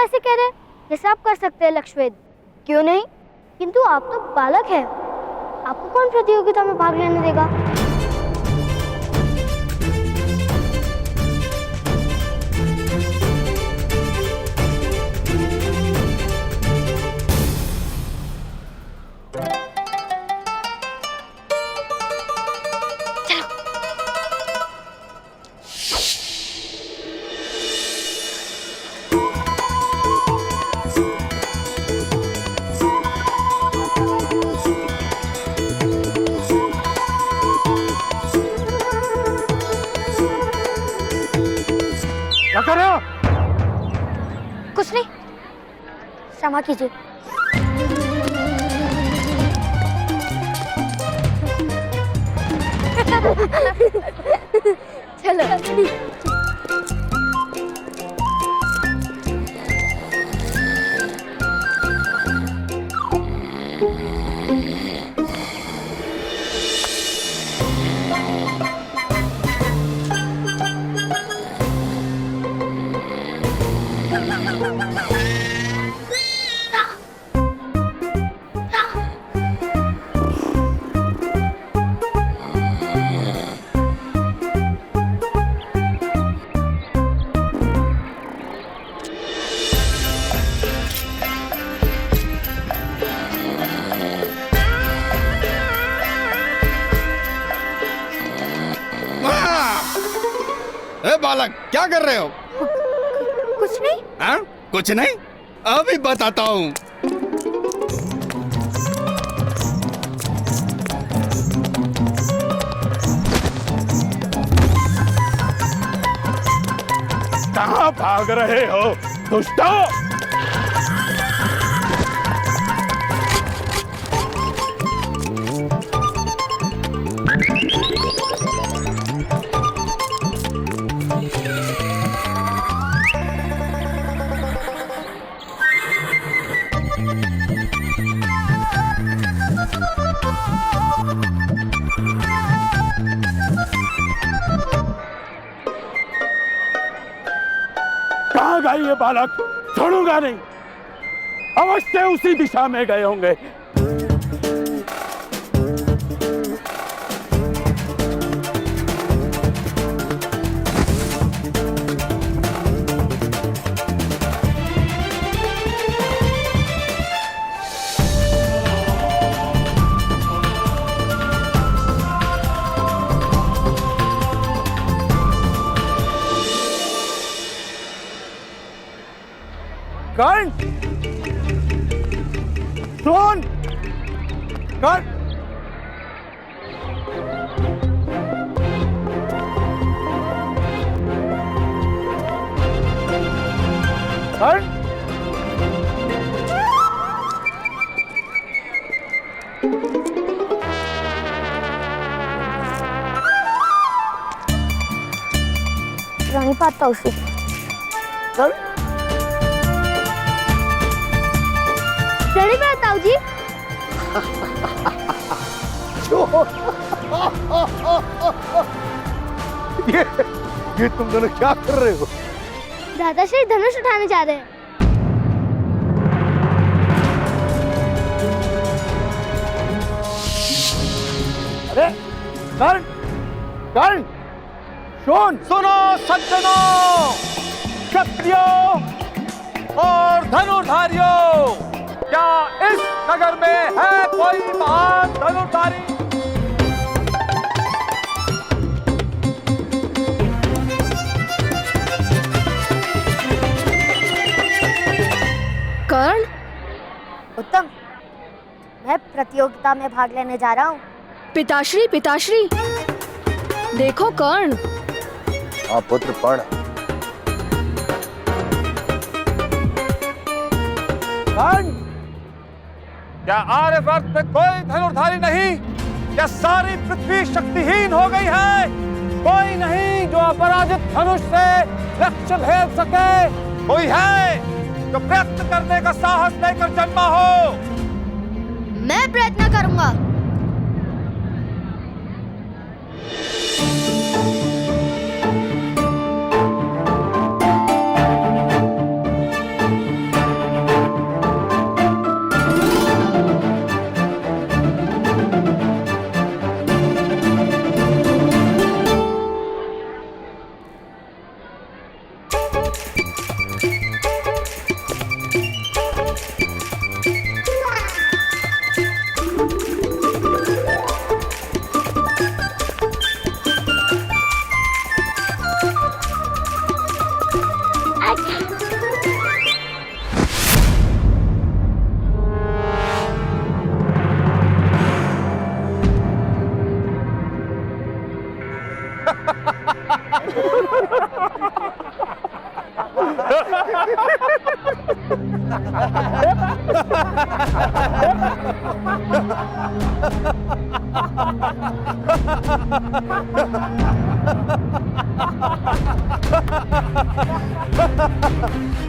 ऐसे कह रहे जैसे आप कर सकते हैं लक्ष्वेद। क्यों नहीं? किंतु आप तो बालक हैं, आपको कौन प्रतियोगिता में भाग लेने देगा? क्या कर रहे हो? कुछ नहीं, क्षमा कीजिए। चलो। ए बालक, क्या कर रहे हो? कुछ नहीं। हाँ? कुछ नहीं? अभी बताता हूँ। कहाँ भाग रहे हो दुष्टों? कहाँ गए ये बालक? छोड़ूंगा नहीं, अवश्य उसी दिशा में गए होंगे। कर्ण, सुन, कर्ण, कर्ण, रानी पाता उसे। कर्ण, रेडी पे ताऊ जी। ये तुम दोनों क्या कर रहे हो? दादाश्री धनुष उठाने जा रहे हैं। अरे कर्ण, कर्ण, सुनो सज्जनों, क्षत्रियों और धनुर्धारियों, क्या इस नगर में है कोई महान धनुर्धारी? कर्ण, उत्तम, मैं प्रतियोगिता में भाग लेने जा रहा हूँ। पिताश्री, पिताश्री, देखो कर्ण। हाँ पुत्र, पढ़। कर्ण, क्या आर्यवर्त में कोई धनुर्धारी नहीं? क्या सारी पृथ्वी शक्तिहीन हो गई है? कोई नहीं जो अपराजित धनुष से लक्ष्य भेद सके? कोई है जो प्रयत्न करने का साहस लेकर जन्मा हो? मैं प्रयत्न करूंगा।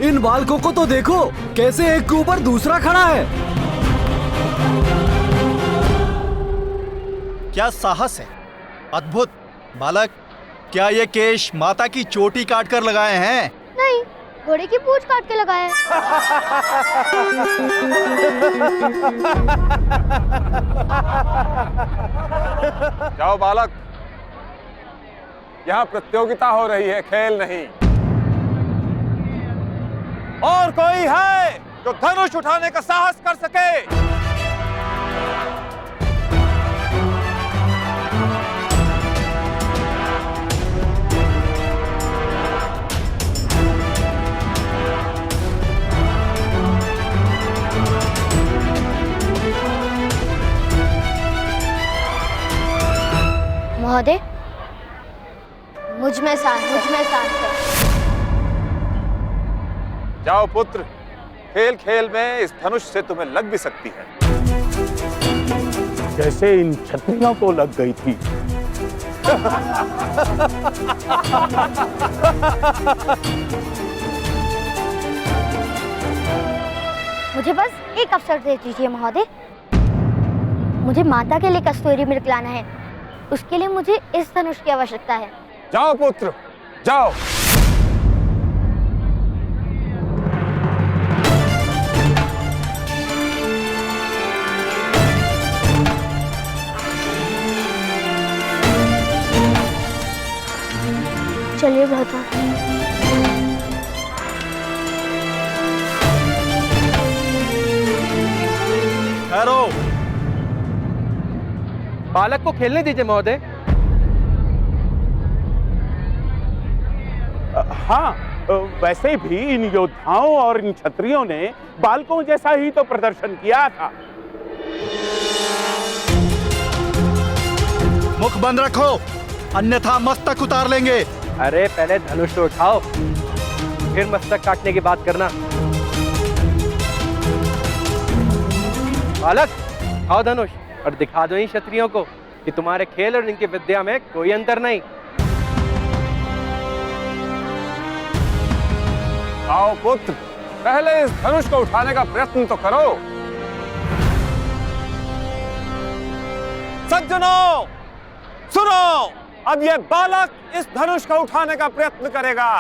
इन बालकों को तो देखो, कैसे एक के ऊपर दूसरा खड़ा है। क्या साहस है, अद्भुत। बालक, क्या ये केश माता की चोटी काट कर लगाए हैं? नहीं, घोड़े की पूंछ काट के लगाया है। जाओ बालक, यहाँ प्रतियोगिता हो रही है, खेल नहीं। और कोई है जो धनुष उठाने का साहस कर सके? महोदय, मुझ में साहस है। जाओ पुत्र, खेल खेल में इस धनुष से तुम्हें लग भी सकती है, जैसे इन छतरियों को लग गई थी। मुझे बस एक अवसर दे दीजिए महोदय। मुझे माता के लिए कस्तूरी मृग लाना है, उसके लिए मुझे इस धनुष की आवश्यकता है। जाओ पुत्र, जाओ। चलिए भ्राता। ठहरो। बालक को खेलने दीजिए महोदय। हाँ, वैसे भी इन योद्धाओं और इन क्षत्रियों ने बालकों जैसा ही तो प्रदर्शन किया था। मुख बंद रखो, अन्यथा मस्तक उतार लेंगे। अरे पहले धनुष तो उठाओ, फिर मस्तक काटने की बात करना। बालक, उठाओ धनुष और दिखा दो इन क्षत्रियों को कि तुम्हारे खेल और इनकी विद्या में कोई अंतर नहीं। आओ पुत्र, पहले इस धनुष को उठाने का प्रयत्न तो करो। सज्जनों, सुनो, अब यह बालक इस धनुष को उठाने का प्रयत्न करेगा।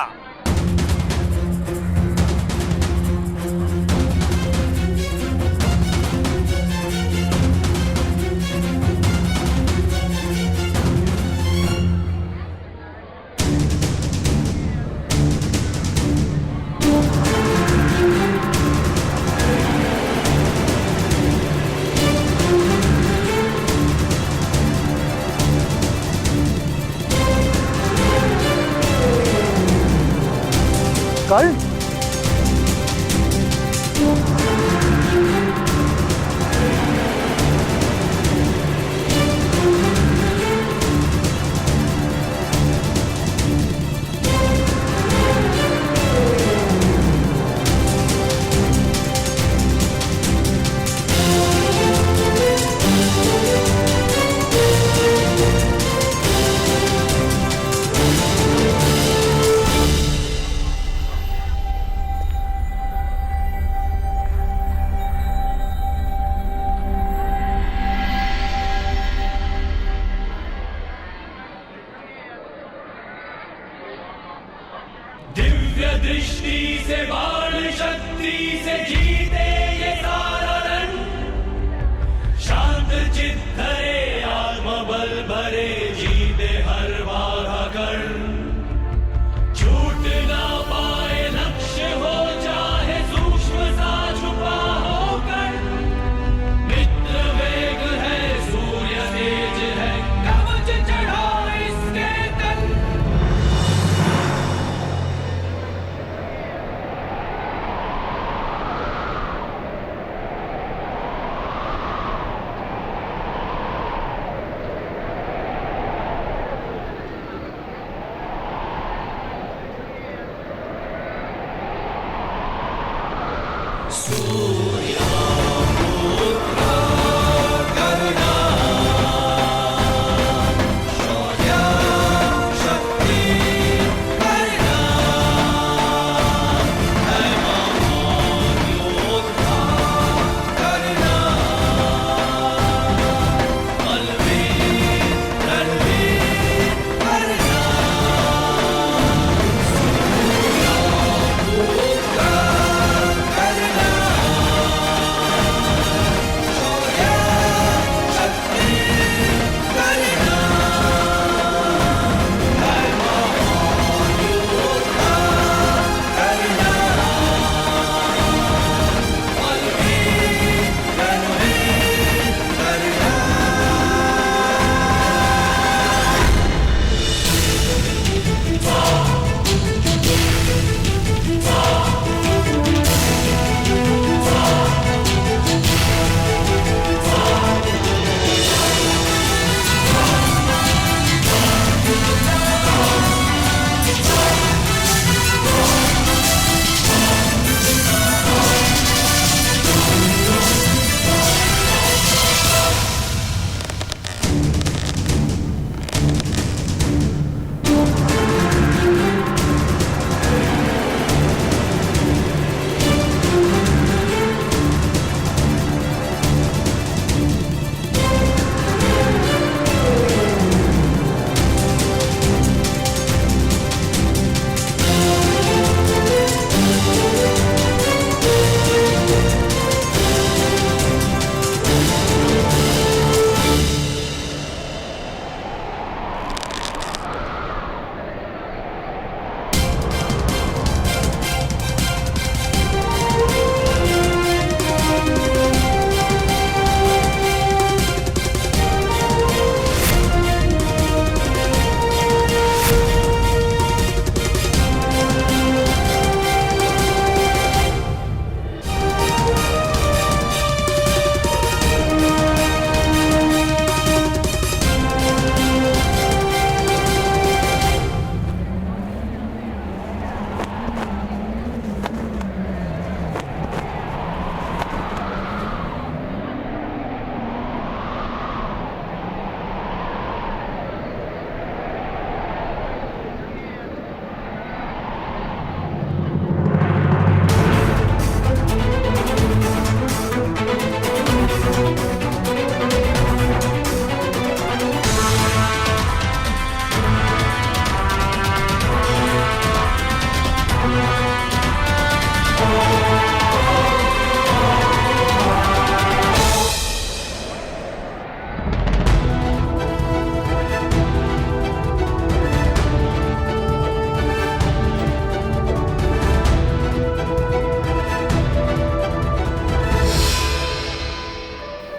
कर्ण, दिव्य दृष्टि से बाण शक्ति से जीते ये सारा रण, शांत चित्त धरे आत्मबल भरे जीते हर बाधा कर्ण, छूट ना पाए लक्ष्य हो चाहे सूक्ष्म सा छुपा हो कर्ण, मित्र वेग है सूर्य तेज है कवच चढ़ा इसके तन।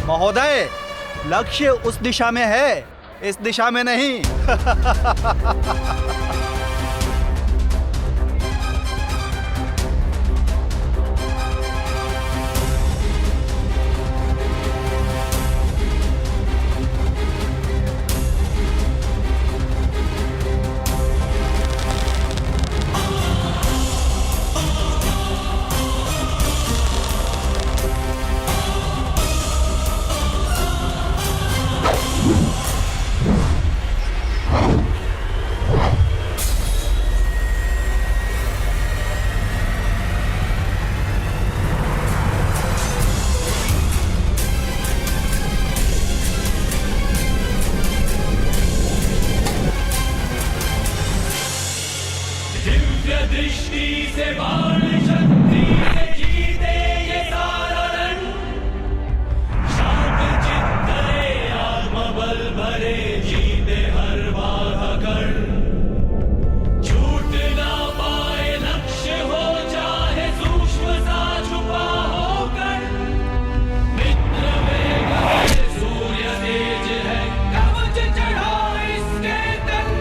महोदय, लक्ष्य उस दिशा में है, इस दिशा में नहीं। दृष्टि से बाण शक्ति से जीते ये सारा रण, शांत चित्त धरे आत्मबल भरे जीते हर बाधा कण, छूट ना पाए लक्ष्य हो चाहे सूक्ष्म सा छुपा हो कण, मित्र वेग है सूर्य तेज है कवच चढ़ा इसके तन।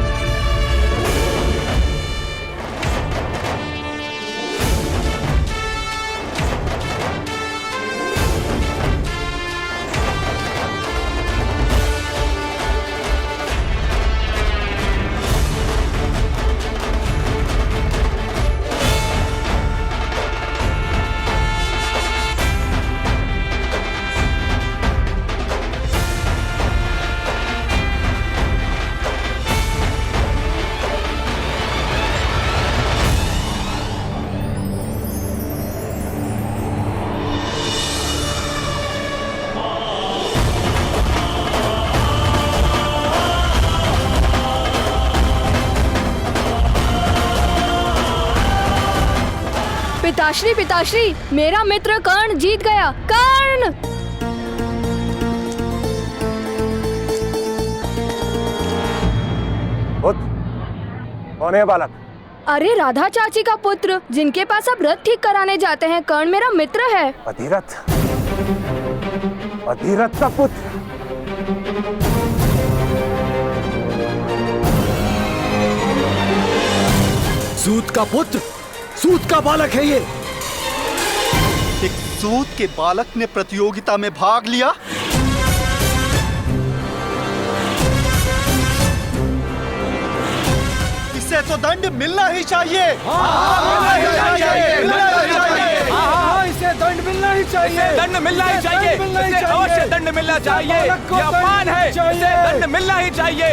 पिताश्री पिताश्री, मेरा मित्र कर्ण जीत गया। कर्ण! पुत्र, कौन है बालक? अरे राधा चाची का पुत्र, जिनके पास आप रथ ठीक कराने जाते हैं। कर्ण मेरा मित्र है। अधिरथ, अधिरथ का पुत्र। सूत का पुत्र, सूत का बालक है ये। एक सूत के बालक ने प्रतियोगिता में भाग लिया। इसे तो दंड मिलना ही चाहिए। इसे दंड मिलना ही चाहिए। दंड मिलना ही चाहिए। इसे अवश्य दंड मिलना चाहिए। ये अपमान है, इसे दंड मिलना ही चाहिए।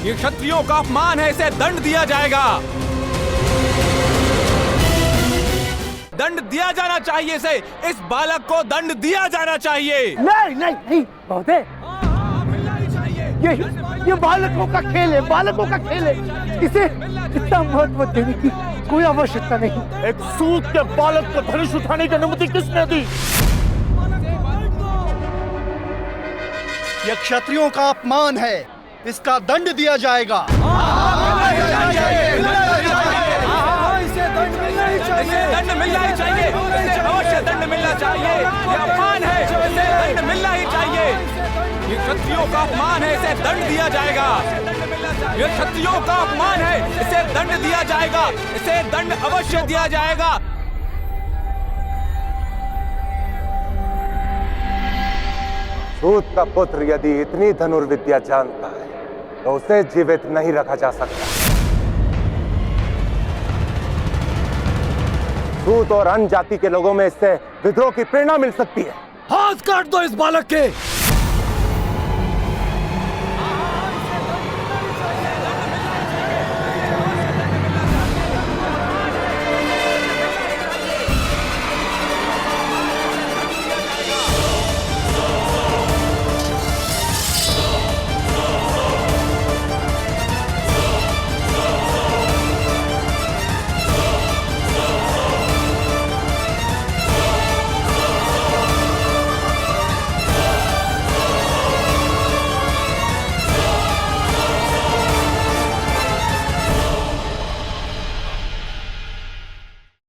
ये क्षत्रियों का अपमान है, इसे दंड दिया जाएगा। दंड दिया जाना चाहिए इसे। इस बालक को दंड दिया जाना चाहिए। नहीं नहीं नहीं महोदय, ये बालकों का खेल है, बालकों का खेल है। इसे इतना महत्व देने की कोई आवश्यकता नहीं। एक सूत के बालक को धनुष उठाने की अनुमति किसने दी? यह क्षत्रियों का अपमान है, इसका दंड दिया जाएगा। इसे दंड मिलना ही चाहिए। दंड मिलना ही चाहिए। इसे अवश्य दंड मिलना चाहिए। ये अपमान है, इसे दंड मिलना ही चाहिए। ये क्षत्रियों का अपमान है, इसे दंड दिया जाएगा। ये क्षत्रियों का अपमान है, इसे दंड दिया जाएगा। इसे दंड अवश्य दिया जाएगा। सूत का पुत्र यदि इतनी धनुर्विद्या जानता है तो उसे जीवित नहीं रखा जा सकता। सूत और अन्य जाति के लोगों में इससे विद्रोह की प्रेरणा मिल सकती है। हाथ काट दो इस बालक के।